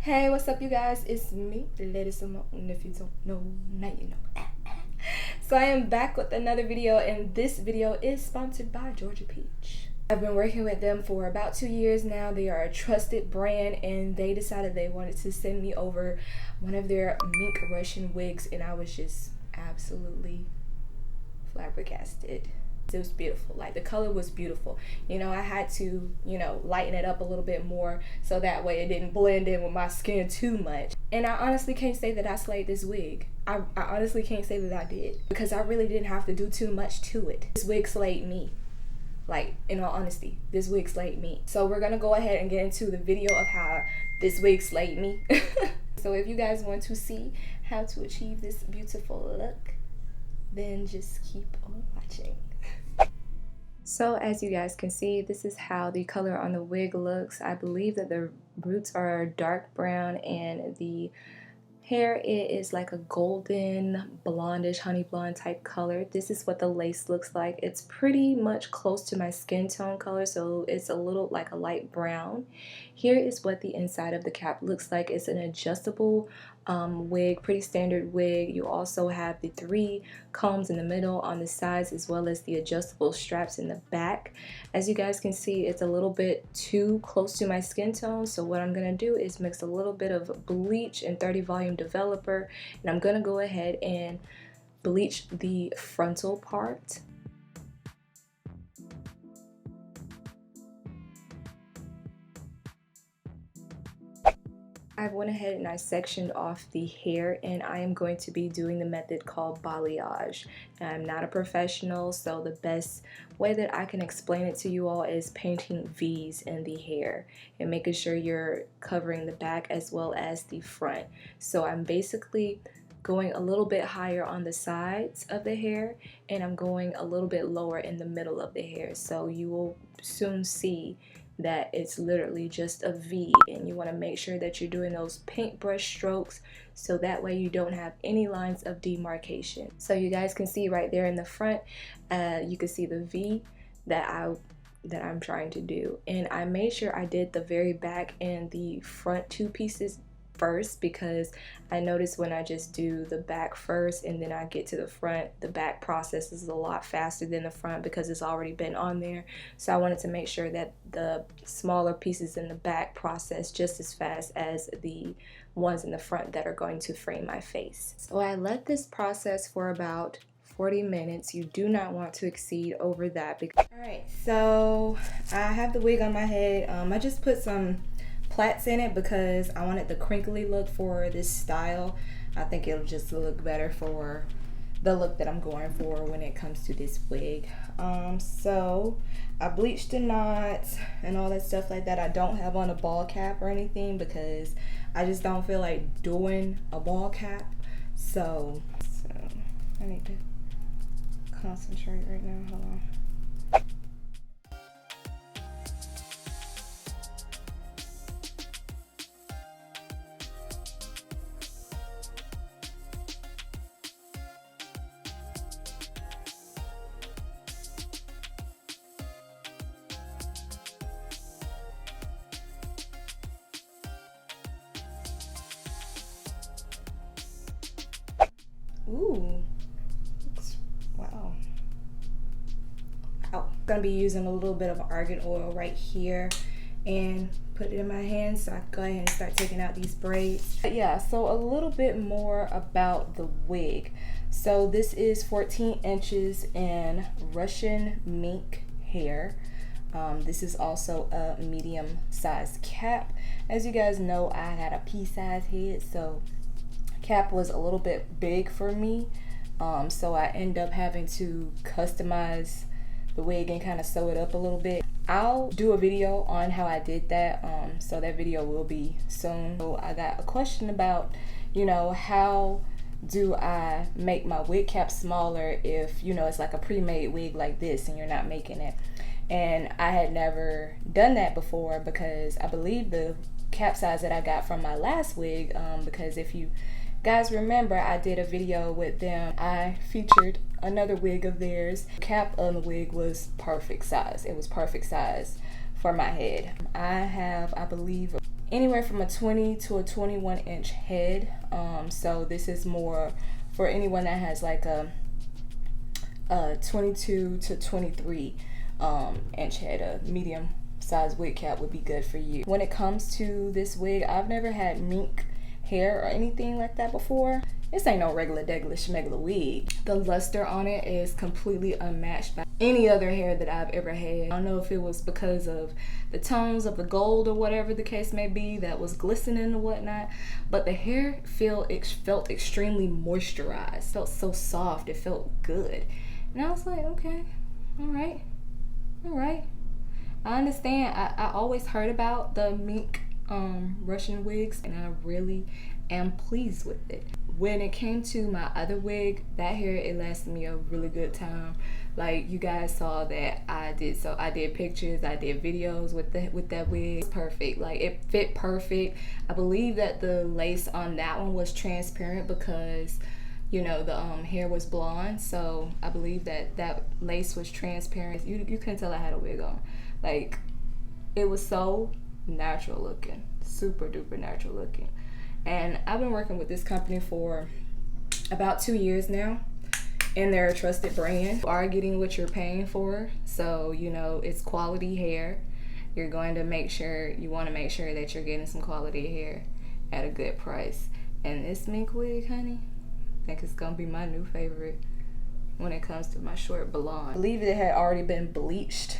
Hey, what's up, you guys? It's me, ladies and if you don't know, now you know. So I am back with another video, and this video is sponsored by Georgia Peach. I've been working with them for about 2 years now. They are a trusted brand, and they decided they wanted to send me over one of their Mink Russian wigs, and I was just absolutely flabbergasted. It was beautiful. Like, the color was beautiful. You know, I had to, lighten it up a little bit more so that way it didn't blend in with my skin too much. And I honestly can't say that I slayed this wig. I honestly can't say that I did, because I really didn't have to do too much to it. This wig slayed me. Like, in all honesty, this wig slayed me. So we're gonna go ahead and get into the video of how this wig slayed me. So if you guys want to see how to achieve this beautiful look, then just keep on watching. So as you guys can see, this is how the color on the wig looks. I believe that the roots are dark brown and the hair, it is like a golden blondish honey blonde type color. This is what the lace looks like. It's pretty much close to my skin tone color, so it's a little like a light brown. Here is what the inside of the cap looks like. It's an adjustable wig, pretty standard wig. You also have the 3 combs in the middle on the sides, as well as the adjustable straps in the back. As you guys can see, it's a little bit too close to my skin tone, so what I'm gonna do is mix a little bit of bleach and 30 volume developer, and I'm gonna go ahead and bleach the frontal part. I went ahead and I sectioned off the hair, and I am going to be doing the method called balayage. I'm not a professional, so the best way that I can explain it to you all is painting V's in the hair and making sure you're covering the back as well as the front. So I'm basically going a little bit higher on the sides of the hair, and I'm going a little bit lower in the middle of the hair. So you will soon see that it's literally just a V, and you want to make sure that you're doing those paintbrush strokes so that way you don't have any lines of demarcation. So you guys can see right there in the front, you can see the V that I'm trying to do, and I made sure I did the very back and the front 2 pieces first, because I noticed when I just do the back first and then I get to the front, the back process is a lot faster than the front because it's already been on there. So I wanted to make sure that the smaller pieces in the back process just as fast as the ones in the front that are going to frame my face. So I let this process for about 40 minutes. You do not want to exceed over that. Alright, so I have the wig on my head. I just put some plaits in it because I wanted the crinkly look for this style. I think it'll just look better for the look that I'm going for when it comes to this wig. So I bleached the knots and all that stuff like that. I don't have on a ball cap or anything because I just don't feel like doing a ball cap. So I need to concentrate right now. Hold on. Ooh, wow. I'm gonna be using a little bit of argan oil right here and put it in my hands so I can go ahead and start taking out these braids. But yeah, so a little bit more about the wig. So this is 14 inches in Russian mink hair. This is also a medium size cap. As you guys know, I had a pea-size head, so cap was a little bit big for me, so I end up having to customize the wig and kind of sew it up a little bit. I'll do a video on how I did that, so that video will be soon. So I got a question about, how do I make my wig cap smaller if, it's like a pre-made wig like this and you're not making it. And I had never done that before because I believe the cap size that I got from my last wig, because if you guys remember, I did a video with them. I featured another wig of theirs. The cap on the wig was perfect size. It was perfect size for my head. I have, I believe, anywhere from a 20 to a 21 inch head. So this is more for anyone that has like a 22 to 23 inch head. A medium size wig cap would be good for you. When it comes to this wig, I've never had mink hair or anything like that before. This ain't no regular degular schmegula wig. The luster on it is completely unmatched by any other hair that I've ever had. I don't know if it was because of the tones of the gold or whatever the case may be that was glistening or whatnot, but the hair felt extremely moisturized. Felt so soft, it felt good. And I was like, okay, all right. I understand. I always heard about the Mink Russian wigs, and I really am pleased with it. When it came to my other wig, that hair, it lasted me a really good time. Like you guys saw that I did pictures, I did videos with that wig. It's perfect. Like it fit perfect. I believe that the lace on that one was transparent because, you know, the hair was blonde, so I believe that lace was transparent. You couldn't tell I had a wig on. Like, it was so natural looking, super duper natural looking. And I've been working with this company for about 2 years now, and they're a trusted brand. You are getting what you're paying for, so you know it's quality hair. You want to make sure that you're getting some quality hair at a good price. And this mink wig, honey, I think it's gonna be my new favorite when it comes to my short blonde. I believe it had already been bleached,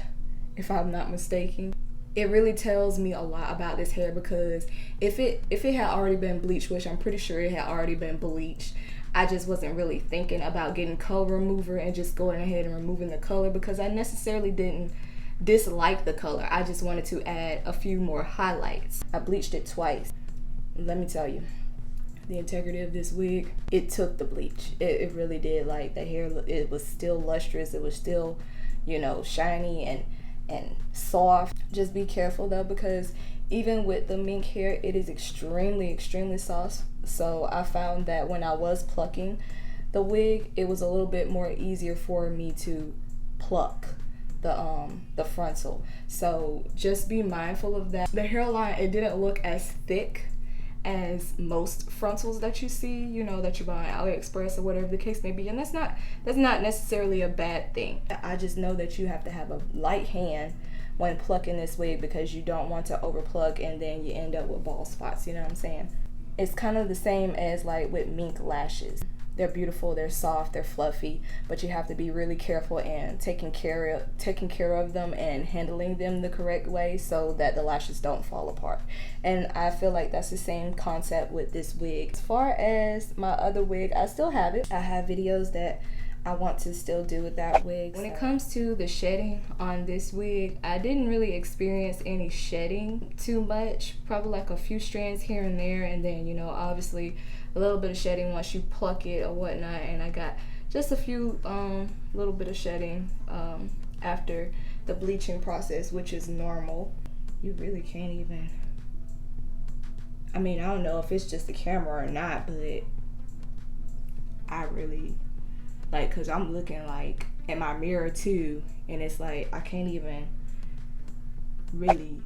if I'm not mistaken. It really tells me a lot about this hair, because if it had already been bleached, which I'm pretty sure it had already been bleached, I just wasn't really thinking about getting color remover and just going ahead and removing the color, because I necessarily didn't dislike the color. I just wanted to add a few more highlights. I bleached it twice. Let me tell you, the integrity of this wig, it took the bleach. It really did. Like the hair, it was still lustrous. It was still, you know, shiny and soft. Just be careful though, because even with the mink hair, it is extremely soft. So I found that when I was plucking the wig, it was a little bit more easier for me to pluck the frontal. So just be mindful of that. The hairline, it didn't look as thick as most frontals that you see, you know, that you buy on AliExpress or whatever the case may be, and that's not necessarily a bad thing. I just know that you have to have a light hand when plucking this wig, because you don't want to over pluck and then you end up with bald spots, you know what I'm saying? It's kind of the same as like with mink lashes. They're beautiful, they're soft, they're fluffy, but you have to be really careful and taking care of them and handling them the correct way so that the lashes don't fall apart. And I feel like that's the same concept with this wig. As far as my other wig, I still have it. I have videos that I want to still do with that wig. When it comes to the shedding on this wig, I didn't really experience any shedding too much, probably like a few strands here and there, and then, you know, obviously a little bit of shedding once you pluck it or whatnot. And I got just a few little bit of shedding after the bleaching process, which is normal. You really can't even, I mean, I don't know if it's just the camera or not, but I really, like, cause I'm looking like in my mirror too, and it's like I can't even really.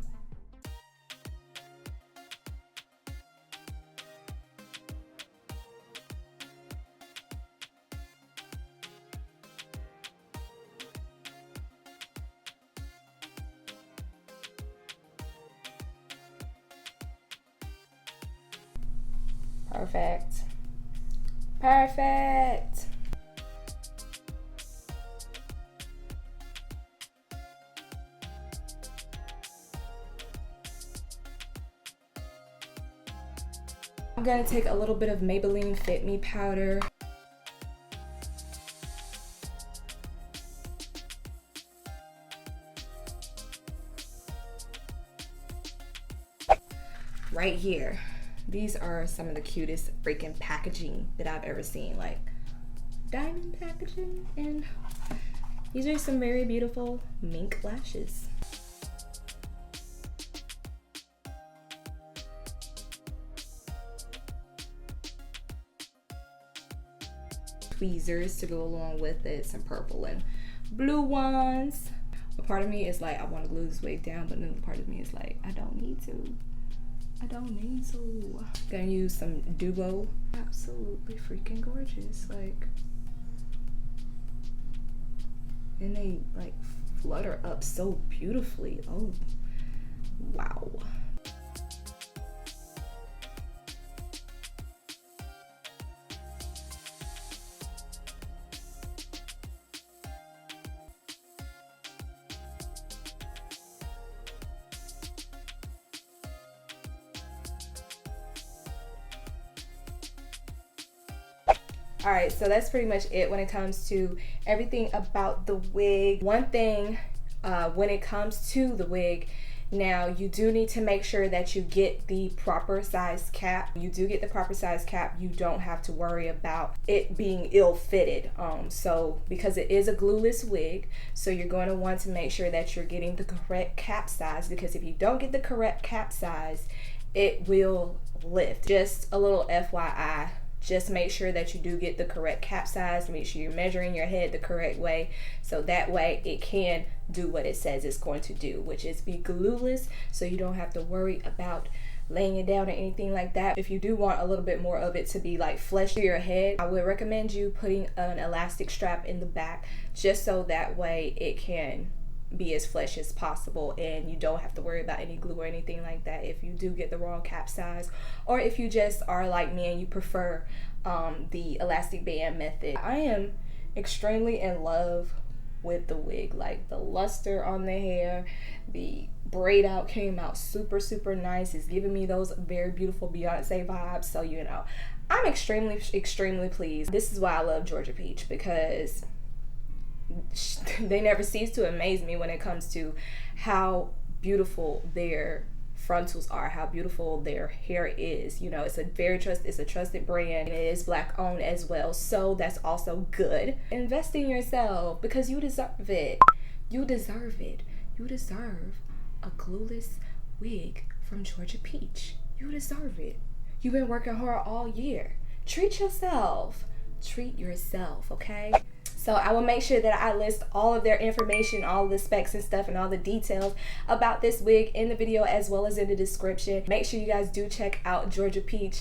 Perfect. I'm gonna take a little bit of Maybelline Fit Me powder. Right here. These are some of the cutest freaking packaging that I've ever seen, like diamond packaging, and these are some very beautiful mink lashes. Tweezers to go along with it, some purple and blue ones. A part of me is like, I want to glue this wig down, but another part of me is like, I don't need to. I don't need to. Gonna use some Duo. Absolutely freaking gorgeous. Like, and they like flutter up so beautifully. Oh, wow. All right, so that's pretty much it when it comes to everything about the wig. One thing when it comes to the wig, now you do need to make sure that you get the proper size cap. You do get the proper size cap, you don't have to worry about it being ill-fitted. So because it is a glueless wig, so you're going to want to make sure that you're getting the correct cap size, because if you don't get the correct cap size, it will lift. Just a little FYI. Just make sure that you do get the correct cap size. Make sure you're measuring your head the correct way, so that way it can do what it says it's going to do, which is be glueless, so you don't have to worry about laying it down or anything like that. If you do want a little bit more of it to be like flesh to your head, I would recommend you putting an elastic strap in the back, just so that way it can be as flesh as possible and you don't have to worry about any glue or anything like that if you do get the wrong cap size, or if you just are like me and you prefer the elastic band method. I am extremely in love with the wig. Like, the luster on the hair, the braid out came out super nice. It's giving me those very beautiful Beyonce vibes, so you know, I'm extremely pleased. This is why I love Georgia Peach, because they never cease to amaze me when it comes to how beautiful their frontals are, how beautiful their hair is. You know, it's a trusted brand, and it is Black owned as well, so that's also good. Invest in yourself, because you deserve it. You deserve it. You deserve a glueless wig from Georgia Peach. You deserve it. You've been working hard all year. Treat yourself. Treat yourself, okay? So I will make sure that I list all of their information, all of the specs and stuff, and all the details about this wig in the video as well as in the description. Make sure you guys do check out Georgia Peach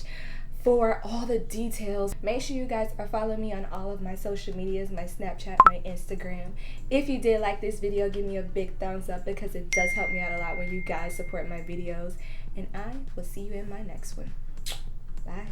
for all the details. Make sure you guys are following me on all of my social medias, my Snapchat, my Instagram. If you did like this video, give me a big thumbs up, because it does help me out a lot when you guys support my videos. And I will see you in my next one. Bye.